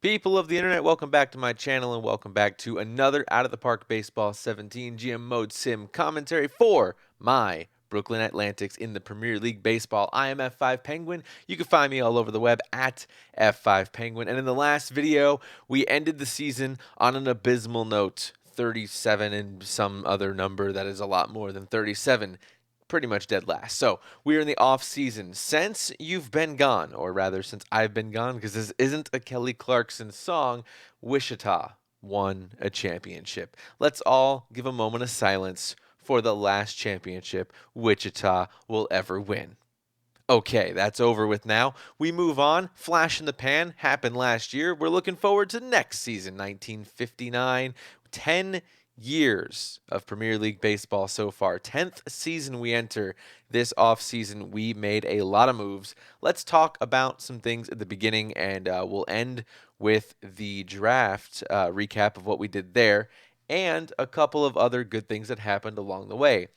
People of the internet, welcome back to my channel and welcome back to another Out of the Park Baseball 17 GM Mode Sim commentary for my Brooklyn Atlantics in the Premier League Baseball. I am F5 Penguin. You can find me all over the web at F5 Penguin. And in the last video, we ended the season on an abysmal note. 37 and some other number that is a lot more than 37, pretty much dead last. So we are in the off season. Since you've been gone, or rather, since I've been gone, because this isn't a Kelly Clarkson song, Wichita won a championship. Let's all give a moment of silence for the last championship Wichita will ever win. Okay, that's over with now. We move on. Flash in the pan happened last year. We're looking forward to next season, 1959. 10 years of Premier League baseball so far. 10th season we enter. This offseason, we made a lot of moves. Let's talk about some things at the beginning, and we'll end with the draft recap of what we did there and a couple of other good things that happened along the way.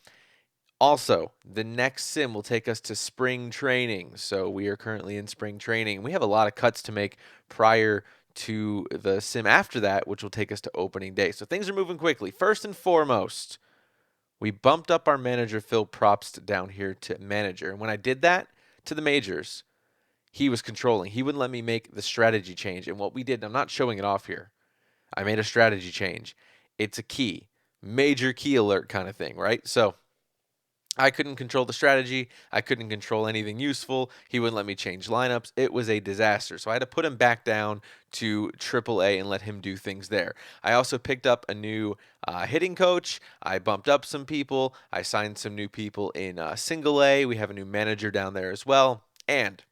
Also, the next sim will take us to spring training. So we are currently in spring training. We have a lot of cuts to make prior to the sim after that, which will take us to opening day. So things are moving quickly. First and foremost, we bumped up our manager, Phil Probst, down here to manager. And when I did that to the majors, he was controlling. He wouldn't let me make the strategy change. And what we did, I'm not showing it off here. I made a strategy change. It's a key, major key alert kind of thing, right? So I couldn't control the strategy. I couldn't control anything useful. He wouldn't let me change lineups. It was a disaster. So I had to put him back down to AAA and let him do things there. I also picked up a new hitting coach. I bumped up some people. I signed some new people in single A. We have a new manager down there as well. And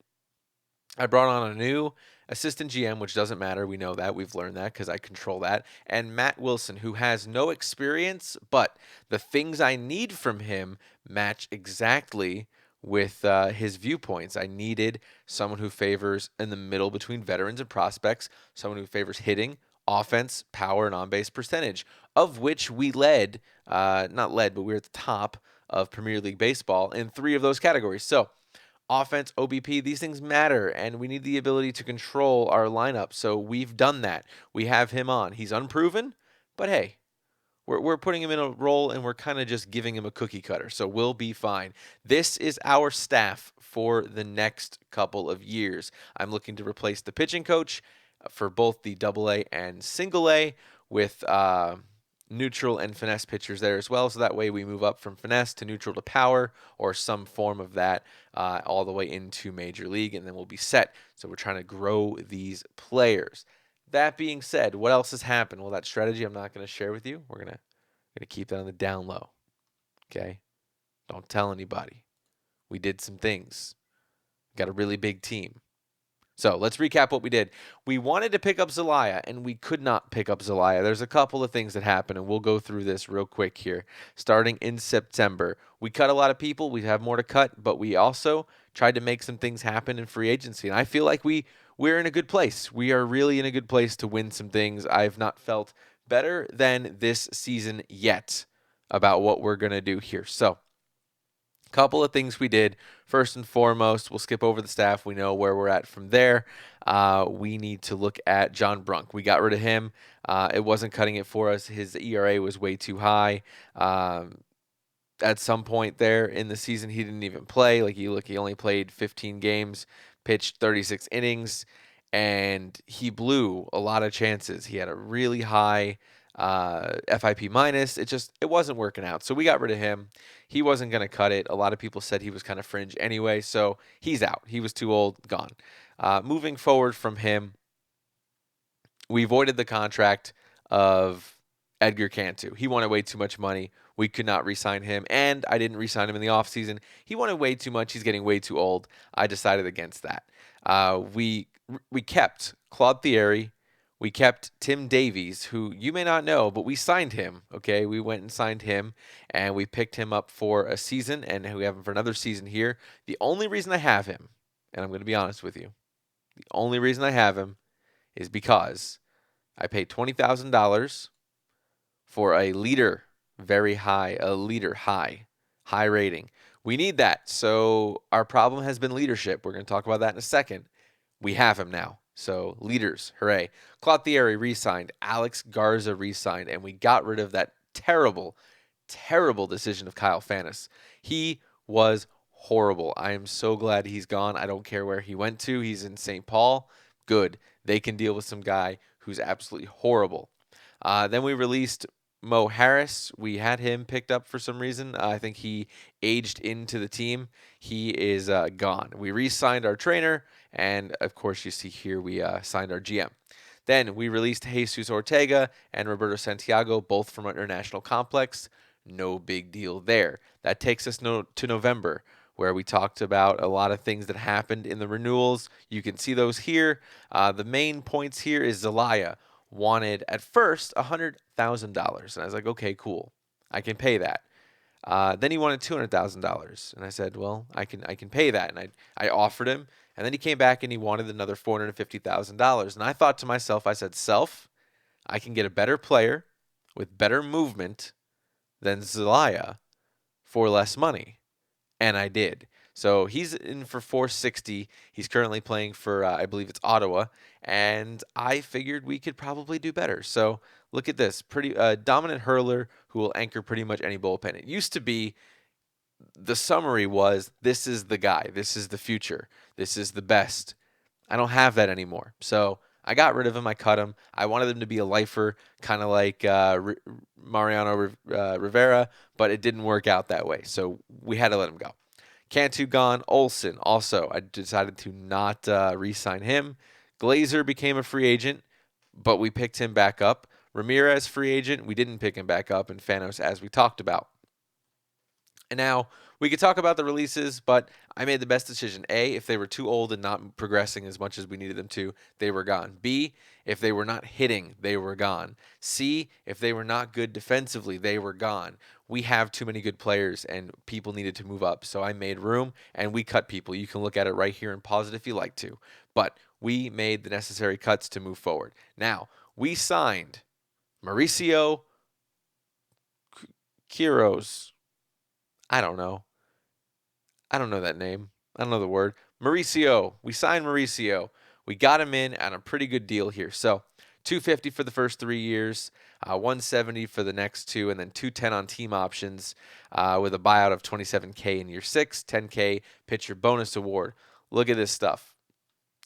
I brought on a new assistant GM, which doesn't matter. We know that. We've learned that because I control that. And Matt Wilson, who has no experience, but the things I need from him match exactly with his viewpoints. I needed someone who favors in the middle between veterans and prospects, someone who favors hitting, offense, power, and on base percentage, of which we led, not led, but we're at the top of Premier League Baseball in 3 of those categories. So, offense, OBP, these things matter, and we need the ability to control our lineup. So we've done that. We have him on. He's unproven, but hey, we're putting him in a role and we're kind of just giving him a cookie cutter. So we'll be fine. This is our staff for the next couple of years. I'm looking to replace the pitching coach for both the double A and single A with neutral and finesse pitchers there as well. So that way we move up from finesse to neutral to power or some form of that all the way into major league, and then we'll be set. So we're trying to grow these players. That being said, what else has happened? Well, that strategy I'm not going to share with you. We're gonna keep that on the down low. Okay, don't tell anybody. We did some things. Got a really big team. So let's recap what we did. We wanted to pick up Zelaya, and we could not pick up Zelaya. There's a couple of things that happened, and we'll go through this real quick here. Starting in September, we cut a lot of people. We have more to cut, but we also tried to make some things happen in free agency, and I feel like we're in a good place. We are really in a good place to win some things. I've not felt better than this season yet about what we're going to do here. So, couple of things we did. First and foremost, we'll skip over the staff. We know where we're at from there. We need to look at John Brunk. We got rid of him. It wasn't cutting it for us. His ERA was way too high. At some point there in the season, he didn't even play. Like he only played 15 games, pitched 36 innings, and he blew a lot of chances. He had a really high FIP minus. It wasn't working out. So we got rid of him. He wasn't going to cut it. A lot of people said he was kind of fringe anyway, so he's out. He was too old, gone. Moving forward from him, we voided the contract of Edgar Cantu. He wanted way too much money. We could not re-sign him, and I didn't re-sign him in the offseason. He wanted way too much. He's getting way too old. I decided against that. We kept Claude Thierry. We kept Tim Davies, who you may not know, but we signed him. Okay, we went and signed him, and we picked him up for a season, and we have him for another season here. The only reason I have him, and I'm going to be honest with you, the only reason I have him is because I paid $20,000 for a leader, very high, a leader high rating. We need that. So our problem has been leadership. We're going to talk about that in a second. We have him now. So leaders, hooray. Clothieri re-signed, Alex Garza re-signed, and we got rid of that terrible, terrible decision of Kyle Fanis. He was horrible. I am so glad he's gone. I don't care where he went to. He's in St. Paul. Good. They can deal with some guy who's absolutely horrible. Then we released Mo Harris. We had him picked up for some reason. I think he aged into the team. He is gone. We re-signed our trainer, and of course, you see here we signed our GM. Then we released Jesus Ortega and Roberto Santiago, both from our international complex. No big deal there. That takes us to November, where we talked about a lot of things that happened in the renewals. You can see those here. The main points here is Zelaya wanted at first $100,000, and I was like, okay, cool, I can pay that. Then he wanted $200,000, and I said, well, I can pay that, and I offered him, and then he came back and he wanted another $450,000, and I thought to myself, I said, I can get a better player with better movement than Zelaya for less money, and I did. So he's in for 460. He's currently playing for I believe it's Ottawa, and I figured we could probably do better. So look at this, pretty dominant hurler who will anchor pretty much any bullpen. It used to be the summary was this is the guy, this is the future, this is the best. I don't have that anymore. So I got rid of him. I cut him. I wanted him to be a lifer, kind of like Mariano Rivera, but it didn't work out that way. So we had to let him go. Cantu gone. Olsen also. I decided to not re-sign him. Glazer became a free agent, but we picked him back up. Ramirez free agent. We didn't pick him back up. And Fanos, as we talked about. And now we could talk about the releases, but I made the best decision. A, if they were too old and not progressing as much as we needed them to, they were gone. B, if they were not hitting, they were gone. C, if they were not good defensively, they were gone. We have too many good players and people needed to move up. So I made room and we cut people. You can look at it right here and pause it if you like to. But we made the necessary cuts to move forward. Now, we signed Mauricio Quiros. I don't know. I don't know that name. I don't know the word. Mauricio. We signed Mauricio. We got him in at a pretty good deal here. So 250 for the first 3 years, 170 for the next two, and then 210 on team options with a buyout of 27K in year 6, 10K pitcher bonus award. Look at this stuff.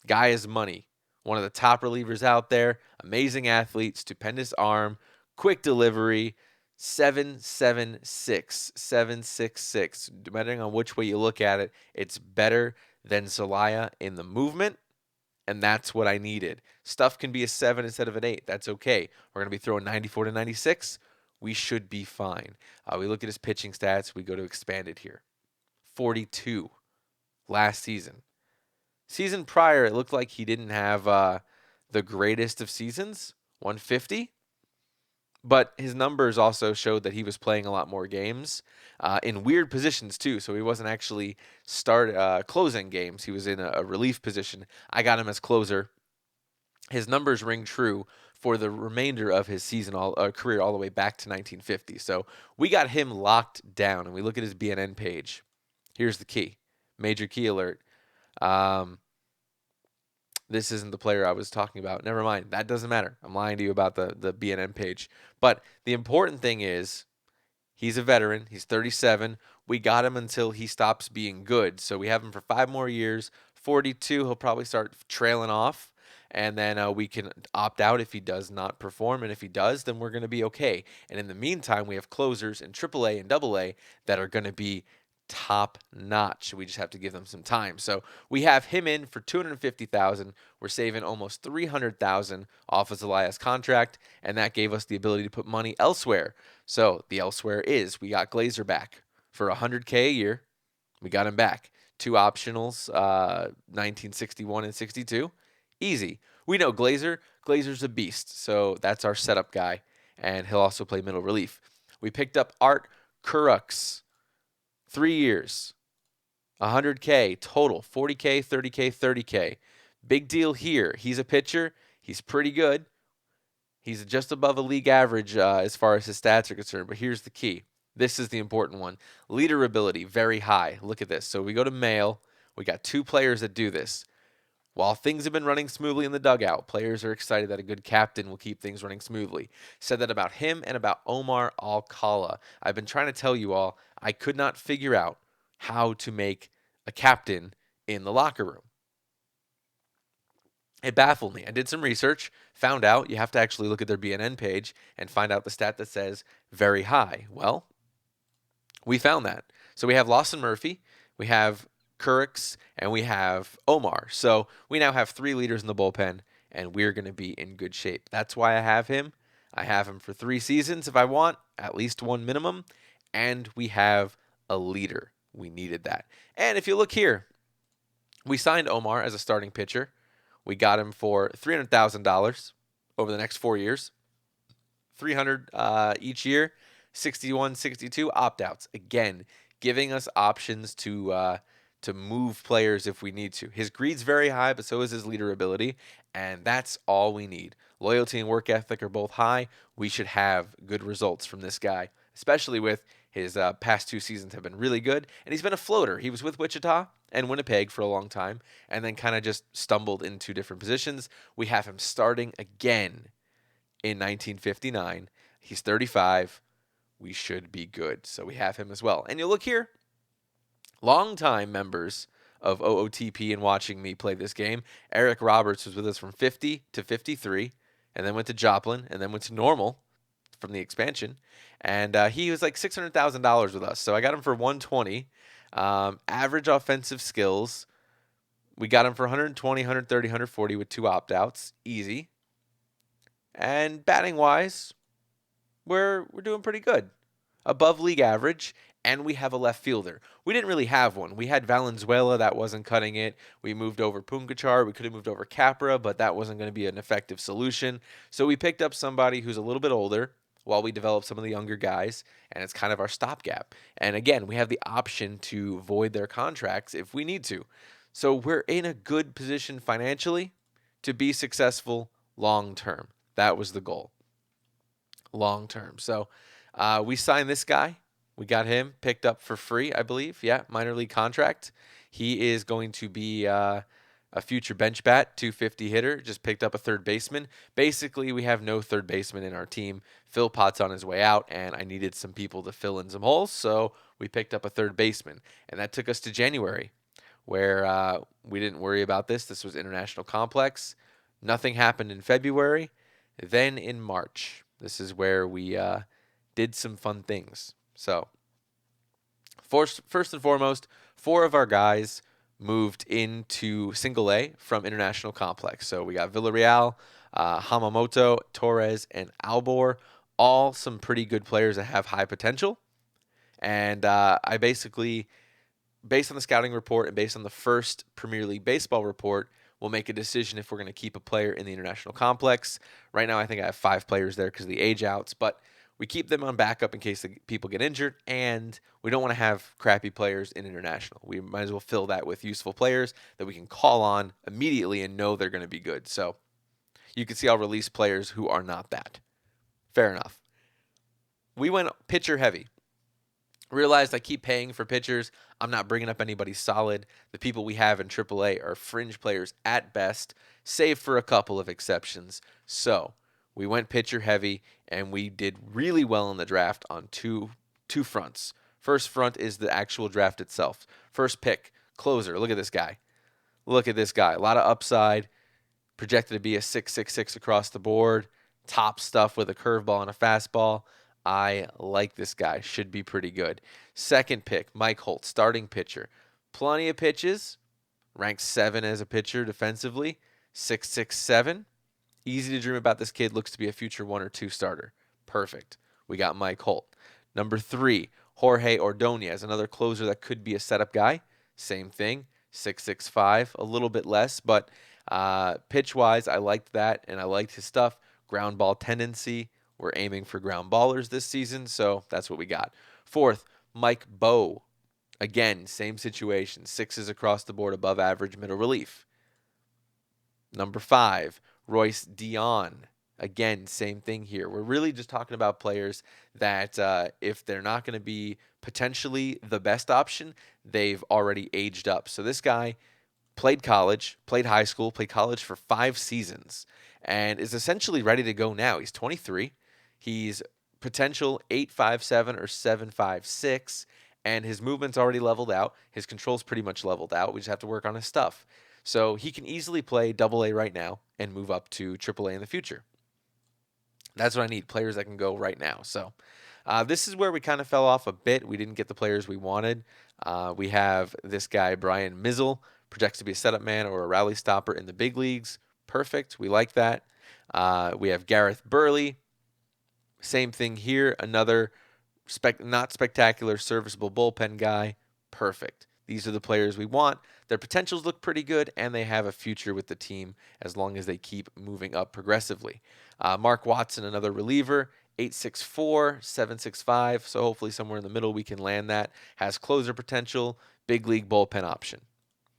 Guy is money. One of the top relievers out there. Amazing athlete, stupendous arm, quick delivery. 766. Depending on which way you look at it, it's better than Zelaya in the movement, and that's what I needed. Stuff can be a 7 instead of an 8. That's okay. We're going to be throwing 94 to 96. We should be fine. We look at his pitching stats. We go to expanded here. 42 last season. Season prior, it looked like he didn't have the greatest of seasons, 150. But his numbers also showed that he was playing a lot more games in weird positions too. So he wasn't actually closing games. He was in a relief position. I got him as closer. His numbers ring true for the remainder of his career all the way back to 1950. So we got him locked down. And we look at his BNN page. Here's the key. Major key alert. This isn't the player I was talking about. Never mind. That doesn't matter. I'm lying to you about the BNN page. But the important thing is he's a veteran. He's 37. We got him until he stops being good. So we have him for 5 more years. 42, he'll probably start trailing off. And then we can opt out if he does not perform. And if he does, then we're going to be okay. And in the meantime, we have closers in AAA and AA that are going to be top notch. We just have to give them some time. So we have him in for $250,000. We're saving almost $300,000 off of Zelaya's contract, and that gave us the ability to put money elsewhere. So the elsewhere is we got Glazer back for $100K a year. We got him back. 2 optionals, 1961 and 62. Easy. We know Glazer's a beast, so that's our setup guy, and he'll also play middle relief. We picked up Art Kurux. 3 years, 100K total, 40K, 30K, 30K. Big deal here. He's a pitcher. He's pretty good. He's just above a league average as far as his stats are concerned. But here's the key. This is the important one. Leader ability, very high. Look at this. So we go to male. We got 2 players that do this. While things have been running smoothly in the dugout, players are excited that a good captain will keep things running smoothly. Said that about him and about Omar Alcala. I've been trying to tell you all, I could not figure out how to make a captain in the locker room. It baffled me. I did some research, found out you have to actually look at their BNN page and find out the stat that says very high. Well, we found that. So we have Lawson Murphy, we have Kurix, and we have Omar. So we now have 3 leaders in the bullpen, and we're going to be in good shape. That's why I have him. I have him for 3 seasons if I want, at least one minimum. And we have a leader. We needed that. And if you look here, we signed Omar as a starting pitcher. We got him for $300,000 over the next 4 years. 300 each year, 61, 62 opt-outs. Again, giving us options to move players if we need to. His greed's very high, but so is his leader ability, and that's all we need. Loyalty and work ethic are both high. We should have good results from this guy, especially with his past 2 seasons have been really good, and he's been a floater. He was with Wichita and Winnipeg for a long time, and then kind of just stumbled into different positions. We have him starting again in 1959. He's 35. We should be good. So we have him as well. And you'll look here, longtime members of OOTP and watching me play this game. Eric Roberts was with us from 50 to 53, and then went to Joplin, and then went to normal from the expansion. And he was like $600,000 with us. So I got him for 120. Average offensive skills. We got him for 120, 130, 140 with 2 opt-outs. Easy. And batting wise, we're doing pretty good. Above league average, and we have a left fielder. We didn't really have one. We had Valenzuela, that wasn't cutting it. We moved over Puncachar. We could have moved over Capra, but that wasn't going to be an effective solution. So we picked up somebody who's a little bit older while we develop some of the younger guys, and it's kind of our stopgap. And again, we have the option to void their contracts if we need to. So we're in a good position financially to be successful long term. That was the goal. Long term. So we signed this guy. We got him picked up for free, I believe. Yeah, minor league contract. He is going to be a future bench bat, 250 hitter. Just picked up a third baseman. Basically, we have no third baseman in our team. Phil Potts on his way out, and I needed some people to fill in some holes, so we picked up a third baseman. And that took us to January, where we didn't worry about this. This was International Complex. Nothing happened in February. Then in March, this is where we did some fun things. So, first and foremost, 4 of our guys moved into Single A from International Complex. So we got Villarreal, Hamamoto, Torres, and Albor. All some pretty good players that have high potential. And I basically, based on the scouting report and based on the first Premier League Baseball report, we'll make a decision if we're going to keep a player in the International Complex. Right now, I think I have 5 players there because of the age outs, but we keep them on backup in case the people get injured, and we don't want to have crappy players in International. We might as well fill that with useful players that we can call on immediately and know they're going to be good. So you can see I'll release players who are not that. Fair enough. We went pitcher heavy. Realized I keep paying for pitchers. I'm not bringing up anybody solid. The people we have in AAA are fringe players at best, save for a couple of exceptions. So we went pitcher heavy, and we did really well in the draft on two fronts. First front is the actual draft itself. First pick, closer. Look at this guy. Look at this guy. A lot of upside. Projected to be a 6.66 across the board. Top stuff with a curveball and a fastball. I like this guy. Should be pretty good. Second pick, Mike Holt, starting pitcher. Plenty of pitches. Ranked 7 as a pitcher defensively. 6'6", Easy to dream about this kid. Looks to be a future 1 or 2 starter. Perfect. We got Mike Holt. Number 3, Jorge Ordonez, another closer that could be a setup guy. Same thing. 6'5", a little bit less, but pitch-wise, I liked that, and I liked his stuff. Ground ball tendency. We're aiming for ground ballers this season, so that's what we got. Fourth, Mike Bowe. Again, same situation. 6s across the board, above average, middle relief. Number 5, Royce Dion. Again, same thing here. We're really just talking about players that if they're not going to be potentially the best option, they've already aged up. So this guy, played college, played high school, played college for 5 seasons, and is essentially ready to go now. He's 23. He's potential 8.57 or 7.56, and his movement's already leveled out. His control's pretty much leveled out. We just have to work on his stuff. So he can easily play Double A right now and move up to Triple A in the future. That's what I need, players that can go right now. So this is where we kind of fell off a bit. We didn't get the players we wanted. We have this guy, Brian Mizzle, projects to be a setup man or a rally stopper in the big leagues. Perfect. We like that. We have Gareth Burley. Same thing here. Another not spectacular, serviceable bullpen guy. Perfect. These are the players we want. Their potentials look pretty good, and they have a future with the team as long as they keep moving up progressively. Mark Watson, another reliever, 8.64, 7.65. So hopefully somewhere in the middle we can land that. Has closer potential, big league bullpen option.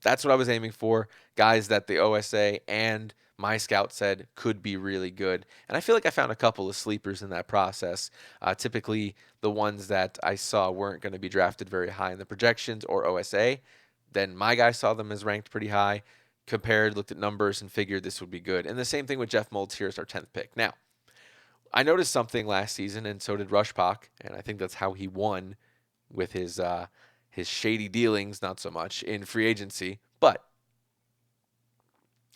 That's what I was aiming for. Guys that the OSA and my scout said could be really good. And I feel like I found a couple of sleepers in that process. Typically, the ones that I saw weren't going to be drafted very high in the projections or OSA. Then my guy saw them as ranked pretty high, compared, looked at numbers, and figured this would be good. And the same thing with Jeff Moltz here as our 10th pick. Now, I noticed something last season, and so did Rushpak, and I think that's how he won with his shady dealings, not so much in free agency. But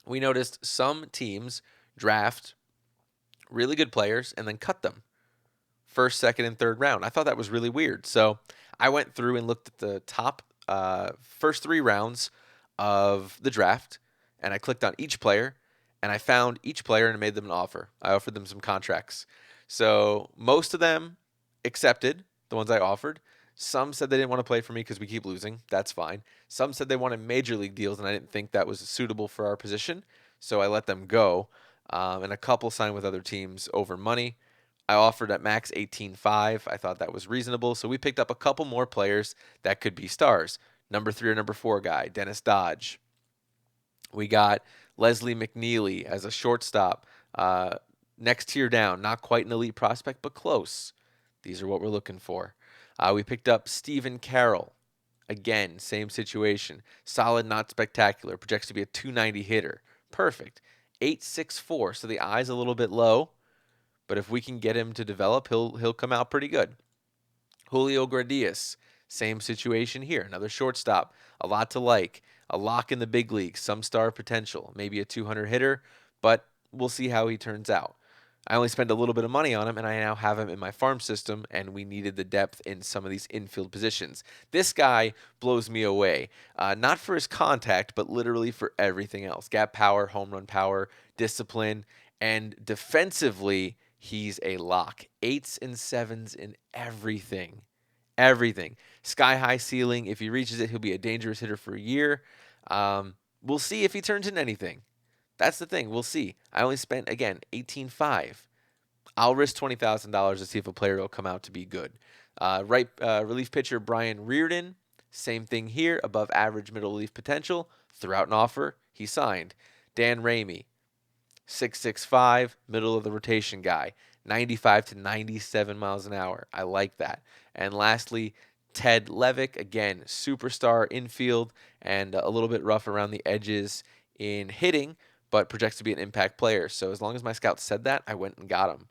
we noticed some teams draft really good players and then cut them first, second, and third round. I thought that was really weird. So I went through and looked at the top first 3 rounds of the draft, and I clicked on each player, and I found each player and made them an offer. I offered them some contracts. So most of them accepted the ones I offered. Some said they didn't want to play for me because we keep losing. That's fine. Some said they wanted major league deals, and I didn't think that was suitable for our position. So I let them go. And a couple signed with other teams over money. I offered at max 18.5. I thought that was reasonable. So we picked up a couple more players that could be stars. Number 3 or number 4 guy, Dennis Dodge. We got Leslie McNeely as a shortstop. Next tier down, not quite an elite prospect, but close. These are what we're looking for. We picked up Stephen Carroll. Again, same situation. Solid, not spectacular. Projects to be a 290 hitter. Perfect. 8.64, so the eye's a little bit low, but if we can get him to develop, he'll come out pretty good. Julio Gradius, same situation here. Another shortstop. A lot to like. A lock in the big leagues. Some star potential. Maybe a 200 hitter, but we'll see how he turns out. I only spent a little bit of money on him, and I now have him in my farm system, and we needed the depth in some of these infield positions. This guy blows me away. Not for his contact, but literally for everything else. Gap power, home run power, discipline, and defensively, he's a lock. 8s and 7s in everything. Everything. Sky high ceiling. If he reaches it, he'll be a dangerous hitter for a year. We'll see if he turns into anything. That's the thing. We'll see. I only spent, again, 18.5. I'll risk $20,000 to see if a player will come out to be good. Relief pitcher Brian Reardon, same thing here. Above average middle relief potential. Threw out an offer. He signed. Dan Ramey, 6.65, middle of the rotation guy. 95 to 97 miles an hour. I like that. And lastly, Ted Levick, again, superstar infield and a little bit rough around the edges in hitting, but projects to be an impact player. So as long as my scout said that, I went and got him.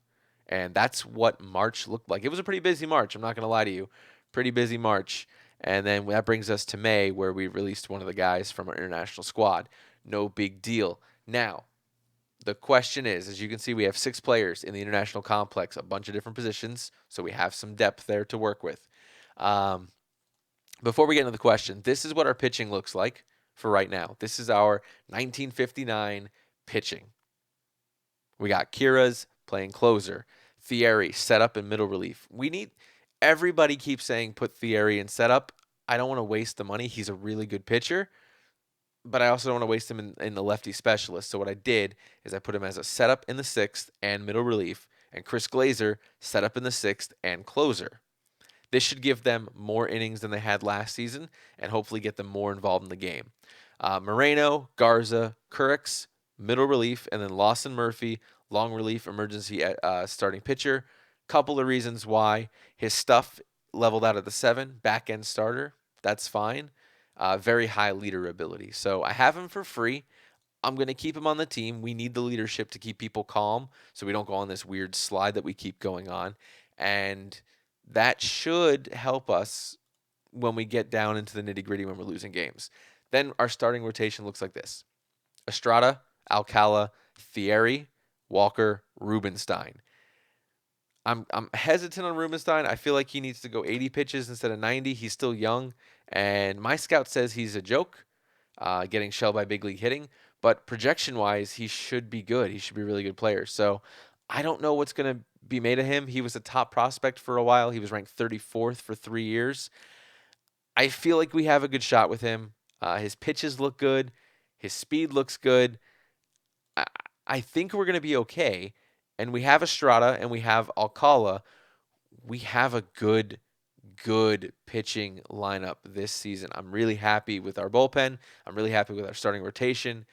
And that's what March looked like. It was a pretty busy March, I'm not going to lie to you. Pretty busy March. And then that brings us to May, where we released one of the guys from our international squad. No big deal. Now, the question is, as you can see, we have 6 players in the international complex, a bunch of different positions, so we have some depth there to work with. Before we get into the question, this is what our pitching looks like for right now. This is our 1959 pitching. We got Kira's playing closer. Thierry, setup and middle relief. Everybody keeps saying put Thierry in setup. I don't want to waste the money. He's a really good pitcher, but I also don't want to waste him in the lefty specialist. So what I did is I put him as a setup in the 6th and middle relief, and Chris Glazer setup in the 6th and closer. This should give them more innings than they had last season and hopefully get them more involved in the game. Moreno, Garza, Kurix, middle relief, and then Lawson Murphy, long relief, emergency starting pitcher. Couple of reasons why. His stuff leveled out at the 7, back end starter. That's fine. very high leader ability. So I have him for free. I'm going to keep him on the team. We need the leadership to keep people calm so we don't go on this weird slide that we keep going on. And that should help us when we get down into the nitty gritty when we're losing games. Then our starting rotation looks like this: Estrada, Alcala, Thierry, Walker, Rubenstein. I'm hesitant on Rubenstein. I feel like he needs to go 80 pitches instead of 90. He's still young, and my scout says he's a joke, getting shelled by big league hitting. But projection wise, he should be good. He should be a really good player. So I don't know what's going to be made of him. He was a top prospect for a while. He was ranked 34th for 3 years. I feel like we have a good shot with him. His pitches look good. His speed looks good. I, I think we're going to be okay. And we have Estrada and we have Alcala. We have a good pitching lineup this season. I'm really happy with our bullpen. I'm really happy with our starting rotation,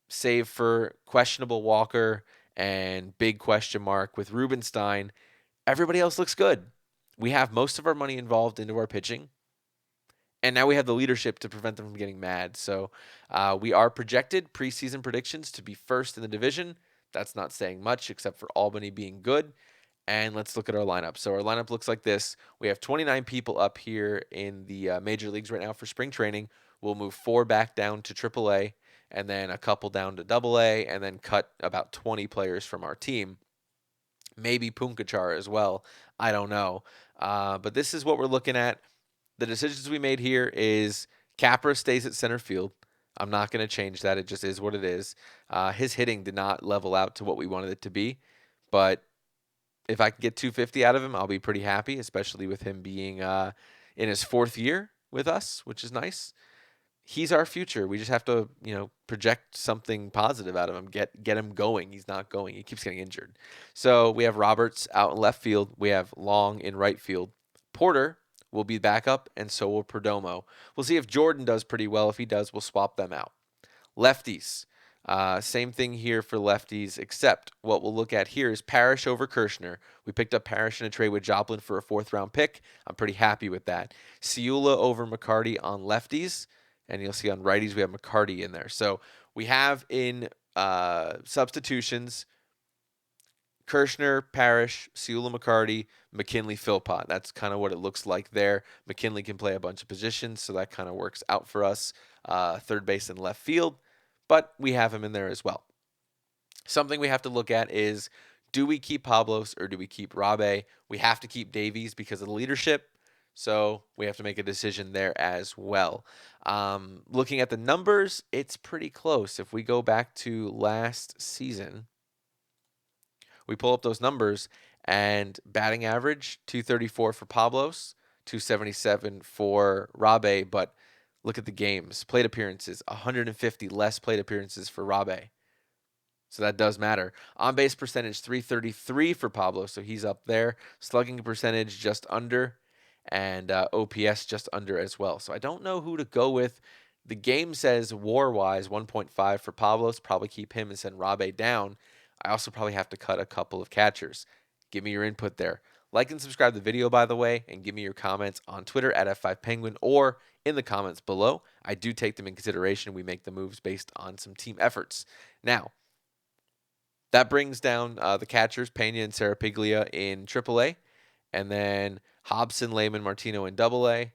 save for questionable Walker and big question mark with Rubenstein. Everybody else looks good. We have most of our money involved into our pitching, and now we have the leadership to prevent them from getting mad. So we are projected preseason predictions to be first in the division. That's not saying much except for Albany being good. And let's look at our lineup. So our lineup looks like this. We have 29 people up here in the major leagues right now for spring training. We'll move 4 back down to AAA, and then a couple down to AA, and then cut about 20 players from our team. Maybe Punkachar as well. I don't know. But this is what we're looking at. The decisions we made here is Capra stays at center field. I'm not going to change that. It just is what it is. His hitting did not level out to what we wanted it to be, but if I can get 250 out of him, I'll be pretty happy, especially with him being in his 4th year with us, which is nice. He's our future. We just have to, project something positive out of him. Get him going. He's not going. He keeps getting injured. So we have Roberts out in left field. We have Long in right field. Porter will be backup, and so will Perdomo. We'll see if Jordan does pretty well. If he does, we'll swap them out. Lefties. Same thing here for lefties, except what we'll look at here is Parrish over Kirshner. We picked up Parrish in a trade with Joplin for a 4th-round pick. I'm pretty happy with that. Ciula over McCarty on lefties, and you'll see on righties we have McCarty in there. So we have in substitutions Kirshner, Parrish, Ciula, McCarty, McKinley, Philpott. That's kind of what it looks like there. McKinley can play a bunch of positions, so that kind of works out for us. Third base and left field, but we have him in there as well. Something we have to look at is, do we keep Pablos or do we keep Rabe? We have to keep Davies because of the leadership, so we have to make a decision there as well. Looking at the numbers, it's pretty close. If we go back to last season, we pull up those numbers, and batting average 234 for Pablos, 277 for Rabe, but look at the games. Plate appearances, 150 less plate appearances for Rabe. So that does matter. On base percentage, 333 for Pablo, so he's up there. Slugging percentage, just under, and OPS just under as well. So I don't know who to go with. The game says WAR-wise, 1.5 for Pablos. Probably keep him and send Rabe down. I also probably have to cut a couple of catchers. Give me your input there. Like and subscribe to the video, by the way, and give me your comments on Twitter at F5Penguin or in the comments below. I do take them in consideration. We make the moves based on some team efforts. Now, that brings down the catchers, Pena and Serapiglia in AAA, and then Hobson, Lehman, Martino in AA,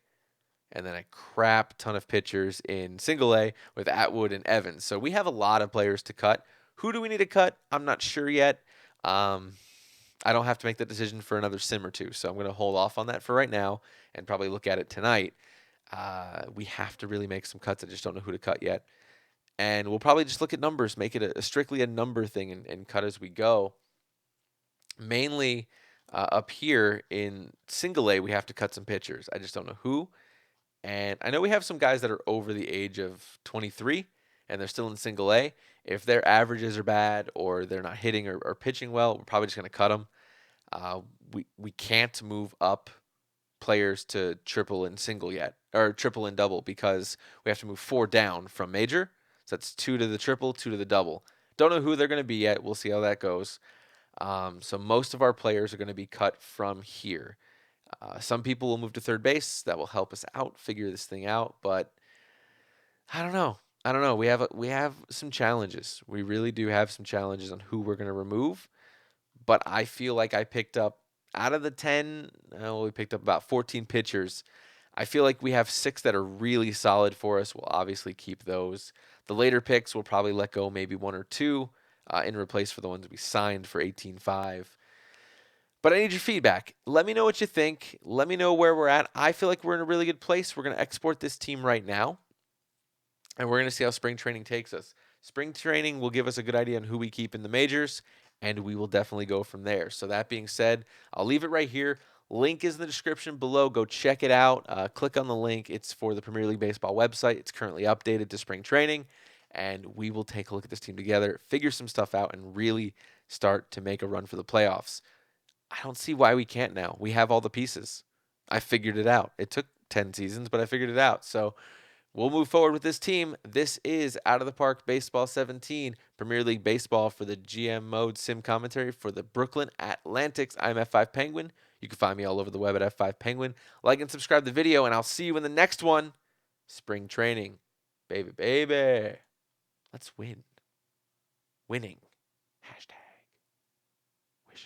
and then a crap ton of pitchers in Single A with Atwood and Evans. So we have a lot of players to cut. Who do we need to cut? I'm not sure yet. I don't have to make that decision for another sim or two, so I'm going to hold off on that for right now and probably look at it tonight. We have to really make some cuts. I just don't know who to cut yet. And we'll probably just look at numbers, make it a strictly a number thing, and cut as we go. Mainly up here in Single A, we have to cut some pitchers. I just don't know who. And I know we have some guys that are over the age of 23, and they're still in Single A. If their averages are bad or they're not hitting or pitching well, we're probably just going to cut them. We can't move up players to triple and single yet, or triple and double, because we have to move 4 down from major. So that's 2 to the triple, 2 to the double. Don't know who they're going to be yet. We'll see how that goes. So most of our players are going to be cut from here. Some people will move to third base. That will help us out, figure this thing out. But I don't know. I don't know. We have some challenges. We really do have some challenges on who we're going to remove. But I feel like I picked up out of the 10, we picked up about 14 pitchers. I feel like we have 6 that are really solid for us. We'll obviously keep those. The later picks we'll probably let go maybe 1 or 2 in replace for the ones we signed for 18.5. But I need your feedback. Let me know what you think. Let me know where we're at. I feel like we're in a really good place. We're going to export this team right now, and we're going to see how spring training takes us. Spring training will give us a good idea on who we keep in the majors, and we will definitely go from there. So, that being said, I'll leave it right here. Link is in the description below. Go check it out. Click on the link. It's for the Premier League Baseball website. It's currently updated to spring training, and we will take a look at this team together, figure some stuff out, and really start to make a run for the playoffs. I don't see why we can't now. We have all the pieces. I figured it out. It took 10 seasons, but I figured it out. So, we'll move forward with this team. This is Out of the Park Baseball 17, Premier League Baseball for the GM Mode Sim commentary for the Brooklyn Atlantics. I'm F5 Penguin. You can find me all over the web at F5 Penguin. Like and subscribe to the video, and I'll see you in the next one. Spring training. Baby, baby. Let's win. Winning. Hashtag. Wish